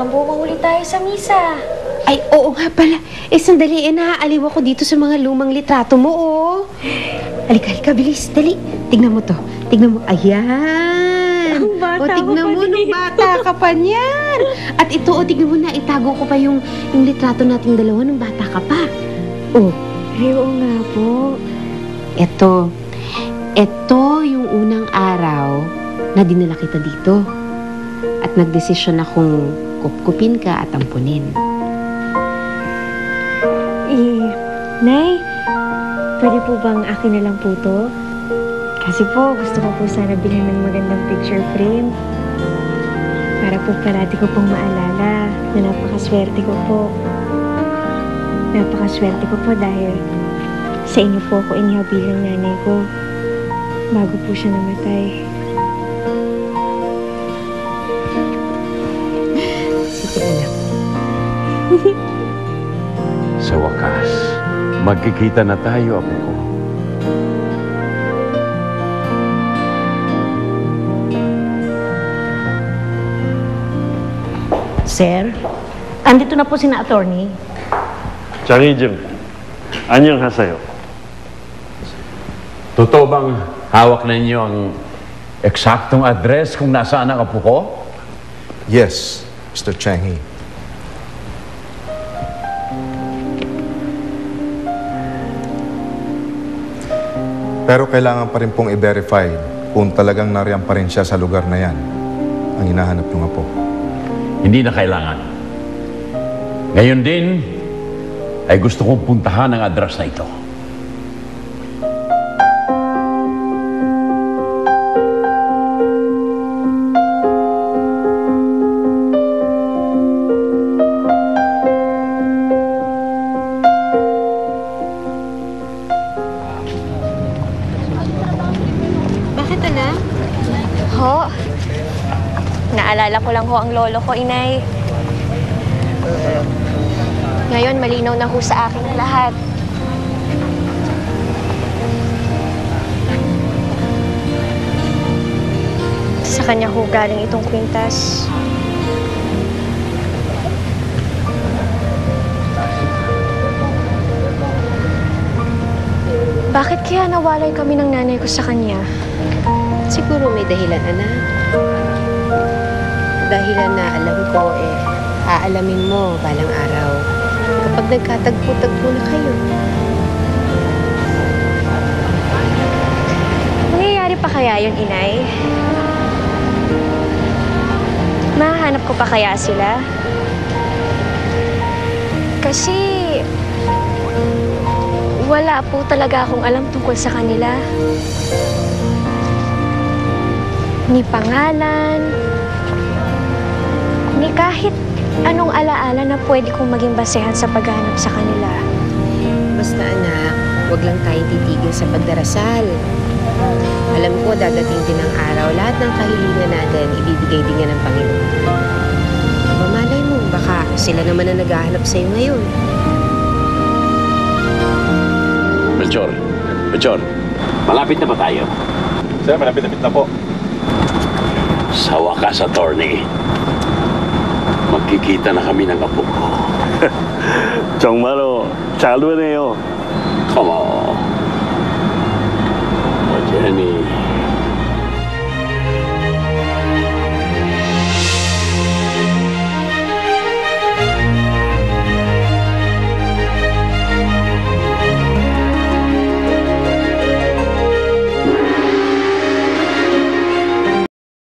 Baka bumahuli tayo sa misa. Ay, oo nga pala. Sandali, naaaliw ako dito sa mga lumang litrato mo, oh. Halika, bilis. Dali. Tignan mo to. Tignan mo. Ayan. Ang bata tignan ko pa mo, nung bata ka pa niyan. At ito, tignan mo na, itago ko pa yung litrato nating dalawa nung bata ka pa. Oh. Ay, oo nga po. Ito yung unang araw na dinala kita dito. At nagdesisyon akong kupkupin ka at ampunin. Nay, pwede po bang akin na lang po to? Kasi po, gusto ko po sana bilhin ng magandang picture frame. Para po parati ko pong maalala na napakaswerte ko po. Napakaswerte ko po dahil sa inyo po ako inihaw bilang nanay ko bago po siya namatay. Sige, anak. Sa wakas, magkikita na tayo, apo ko. Sir, andito na po si attorney. 장희정, 안녕하세요. Totoo bang hawak na ninyo ang eksaktong address kung nasaan ang apo ko? Yes, Mr. Changhi. Pero kailangan pa rin pong i-verify kung talagang nariyan pa rin siya sa lugar na yan, ang hinahanap ng apo. Hindi na kailangan. Ngayon din, ay gusto kong puntahan ang address na ito. Bakit, anak? Ho, naalala ko lang ho ang lolo ko, inay. Ngayon, malinaw na ho sa akin ang lahat. Sa kanya ho galing itong kwintas. Bakit kaya nawalay kami ng nanay ko sa kanya? Siguro may dahilan, anak. Dahilan na alam ko, aalamin mo balang araw kapag nagkatagpo-tagpo na kayo. Nangyayari pa kaya yun, inay? Mahanap ko pa kaya sila? Kasi wala po talaga akong alam tungkol sa kanila. Ni pangalan, ni kahit anong alaala na pwede kong maging basehan sa paghahanap sa kanila. Basta, anak, huwag lang tayong titigil sa pagdarasal. Alam ko, dadating din ang araw, lahat ng kahilingan natin, ibibigay din yan ng Panginoon. Malay mo, baka sila naman na naghahanap sa'yo ngayon. Melchor, malapit na ba tayo? Sir, malapit-lapit na po. Sa wakas, attorney, magkikita na kami ng apo ko. 정말로 잘 노래요. Come on.